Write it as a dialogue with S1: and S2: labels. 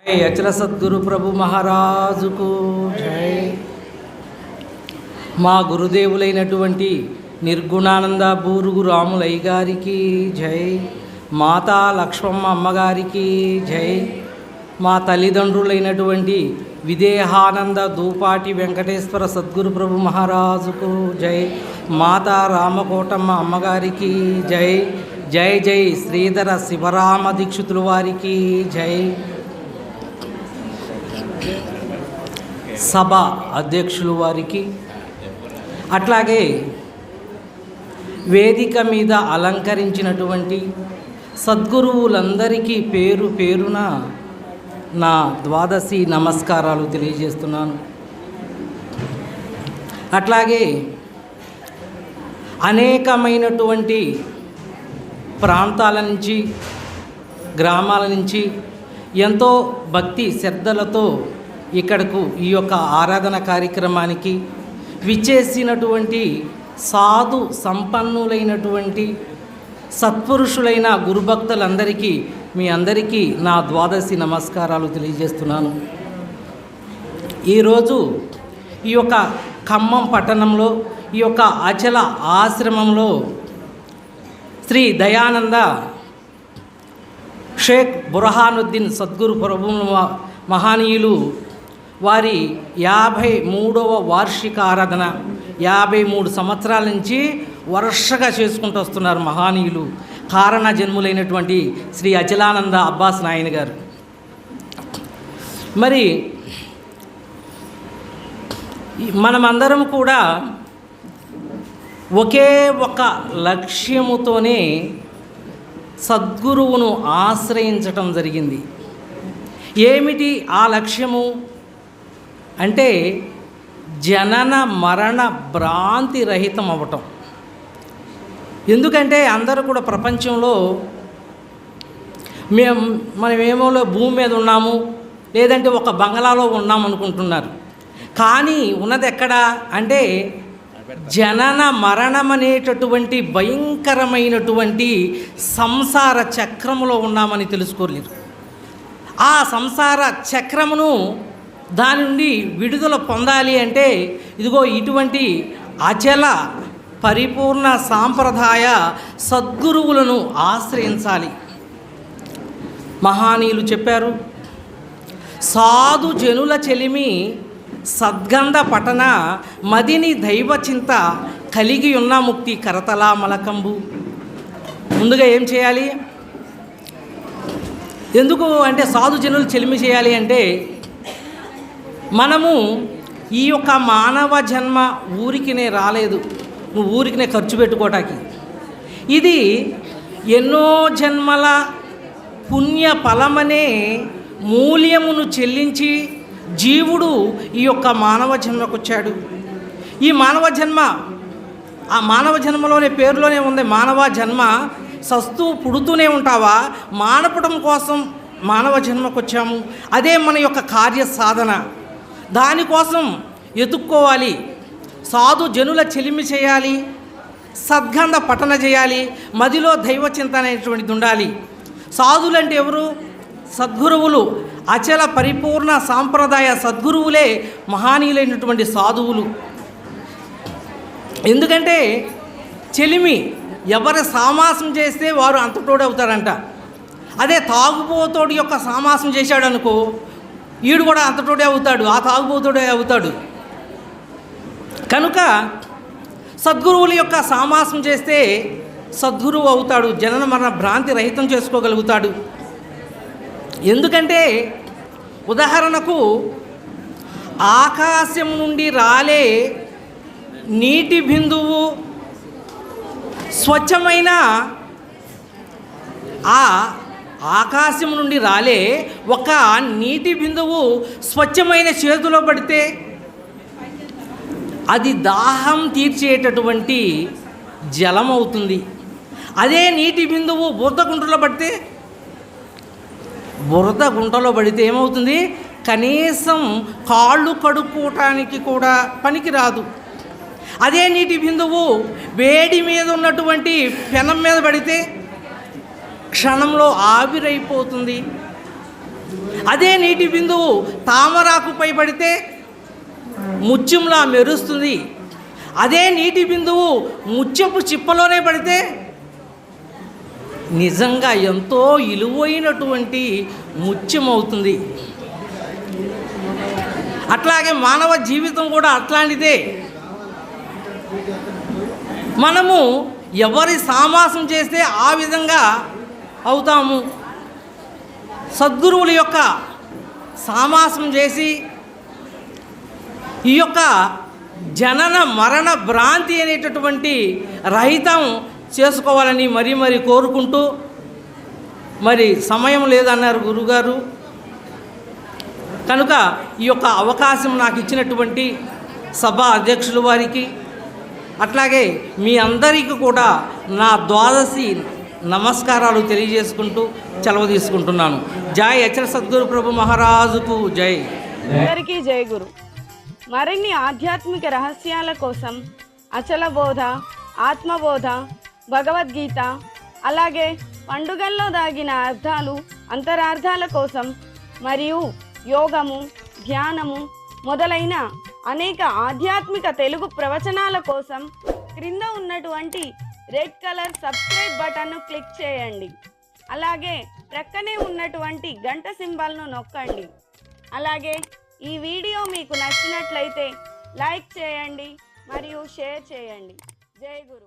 S1: జై అచల సద్గురు ప్రభు మహారాజుకు జై. మా గురుదేవులైనటువంటి నిర్గుణానంద బూరుగు రాములయ్య గారికి జై. మాతా లక్ష్మమ్మ అమ్మగారికి జై. మా తల్లిదండ్రులైనటువంటి విదేహానంద దూపాటి వెంకటేశ్వర సద్గురు ప్రభు మహారాజుకు జై. మాతా రామకోటమ్మ అమ్మగారికి జై. జై జై శ్రీధర శివరామ దీక్షితుల వారికి జై. సభ అధ్యక్షులు వారికి, అట్లాగే వేదిక మీద అలంకరించినటువంటి సద్గురువులందరికీ పేరు పేరున నా ద్వాదశి నమస్కారాలు తెలియజేస్తున్నాను. అట్లాగే అనేకమైనటువంటి ప్రాంతాల నుంచి, గ్రామాల నుంచి ఎంతో భక్తి శ్రద్ధలతో ఇక్కడకు ఈ యొక్క ఆరాధన కార్యక్రమానికి విచ్చేసినటువంటి సాధు సంపన్నులైనటువంటి సత్పురుషులైన గురుభక్తులందరికీ మీ అందరికీ నా ద్వాదశి నమస్కారాలు తెలియజేస్తున్నాను. ఈరోజు ఈ యొక్క ఖమ్మం పట్టణంలో ఈ యొక్క అచల ఆశ్రమంలో శ్రీ దయానంద షేక్ బుర్హానుద్దీన్ సద్గురు ప్రభు మహనీయులు వారి 53వ వార్షిక ఆరాధన 53 సంవత్సరాల నుంచి వరుసగా చేసుకుంటూ వస్తున్నారు మహనీయులు, కారణ జన్ములైనటువంటి శ్రీ అచలానంద అబ్బాస్ నాయన గారు. మరి మనమందరం కూడా ఒకే ఒక లక్ష్యముతోనే సద్గురువును ఆశ్రయించటం జరిగింది. ఏమిటి ఆ లక్ష్యము అంటే జనన మరణ భ్రాంతి రహితం అవ్వటం. ఎందుకంటే అందరూ కూడా ప్రపంచంలో మనమేమో భూమి మీద ఉన్నాము, లేదంటే ఒక బంగ్లాలో ఉన్నాము అనుకుంటున్నారు. కానీ ఉన్నది ఎక్కడ అంటే జనన మరణం అనేటటువంటి భయంకరమైనటువంటి సంసార చక్రములో ఉన్నామని తెలుసుకోలేరు. ఆ సంసార చక్రమును దాని నుండి విడుదల పొందాలి అంటే ఇదిగో ఇటువంటి అచల పరిపూర్ణ సాంప్రదాయ సద్గురువులను ఆశ్రయించాలి. మహనీయులు చెప్పారు, సాధు జనుల చెలిమి సద్గంధ పఠన మదిని దైవచింత కలిగి ఉన్న ముక్తి కరతలా మలకంబు. ముందుగా ఏం చేయాలి? ఎందుకు అంటే సాధు జనులు చెలిమి చేయాలి అంటే మనము ఈ యొక్క మానవ జన్మ ఊరికినే రాలేదు, నువ్వు ఊరికినే ఖర్చు పెట్టుకోవటానికి. ఇది ఎన్నో జన్మల పుణ్య ఫలమనే మూల్యమును చెల్లించి జీవుడు ఈ యొక్క మానవ జన్మకు వచ్చాడు. ఈ మానవ జన్మ ఆ మానవ జన్మలోనే పేరులోనే ఉంది మానవ జన్మ. సస్తూ పుడుతూనే ఉంటావా, మానపడం కోసం మానవ జన్మకు వచ్చాము. అదే మన యొక్క కార్య సాధన. దానికోసం ఎతుక్కోవాలి, సాధు జనుల చెలిమి చేయాలి, సద్గంధ పఠన చేయాలి, మదిలో దైవ చింతన అనేటువంటిది ఉండాలి. సాధులు అంటే ఎవరు? సద్గురువులు, అచల పరిపూర్ణ సాంప్రదాయ సద్గురువులే మహనీయులైనటువంటి సాధువులు. ఎందుకంటే చెలిమి ఎవరి సామాసం చేస్తే వారు అంతటోడు అవుతారంట. అదే తాగుబోతోడి యొక్క సామాసం చేశాడు అనుకో, ఈడు కూడా అంతటోడే అవుతాడు, ఆ తాగుబోతోడే అవుతాడు. కనుక సద్గురువుల యొక్క సామాసం చేస్తే సద్గురువు అవుతాడు, జనన మరణ భ్రాంతి రహితం చేసుకోగలుగుతాడు. ఎందుకంటే ఉదాహరణకు ఆకాశం నుండి రాలే నీటి బిందువు స్వచ్ఛమైన ఆ ఆకాశం నుండి రాలే ఒక నీటి బిందువు స్వచ్ఛమైన చేతిలో పడితే అది దాహం తీర్చేటటువంటి జలం అవుతుంది. అదే నీటి బిందువు బురద గుంటలో పడితే ఏమవుతుంది? కనీసం కాళ్ళు కడుక్కోవటానికి కూడా పనికిరాదు. అదే నీటి బిందువు వేడి మీద ఉన్నటువంటి పెనం మీద పడితే క్షణంలో ఆవిరైపోతుంది. అదే నీటి బిందువు తామరాకుపై పడితే ముత్యంలా మెరుస్తుంది. అదే నీటి బిందువు ముత్యపు చిప్పలోనే పడితే నిజంగా ఎంతో విలువైనటువంటి ముత్యం అవుతుంది. అట్లాగే మానవ జీవితం కూడా అట్లాంటిదే. మనము ఎవరి సామాసం చేస్తే ఆ విధంగా అవుతాము. సద్గురువుల యొక్క సామాసం చేసి ఈ యొక్క జనన మరణ భ్రాంతి అనేటటువంటి రహితం చేసుకోవాలని మరీ కోరుకుంటూ, మరి సమయం లేదన్నారు గురుగారు. కనుక ఈ యొక్క అవకాశం నాకు ఇచ్చినటువంటి సభా అధ్యక్షుల వారికి, అట్లాగే మీ అందరికీ కూడా నా ద్వాదశి నమస్కారాలు తెలియజేసుకుంటూ సెలవు తీసుకుంటున్నాను. జై అచల సద్గురు ప్రభు మహారాజుకు జై.
S2: అందరికీ జై గురు. మరిన్ని ఆధ్యాత్మిక రహస్యాల కోసం అచల బోధ, ఆత్మబోధ, భగవద్గీత, అలాగే పండుగల్లో దాగిన అర్థాలు, అంతరార్థాల కోసం మరియు యోగము, ధ్యానము మొదలైన అనేక ఆధ్యాత్మిక తెలుగు ప్రవచనాల కోసం క్రింద ఉన్నటువంటి రెడ్ కలర్ సబ్స్క్రైబ్ బటన్ను క్లిక్ చేయండి. అలాగే ప్రక్కనే ఉన్నటువంటి గంట సింబల్ను నొక్కండి. అలాగే ఈ వీడియో మీకు నచ్చినట్లయితే లైక్ చేయండి మరియు షేర్ చేయండి. జై గురు.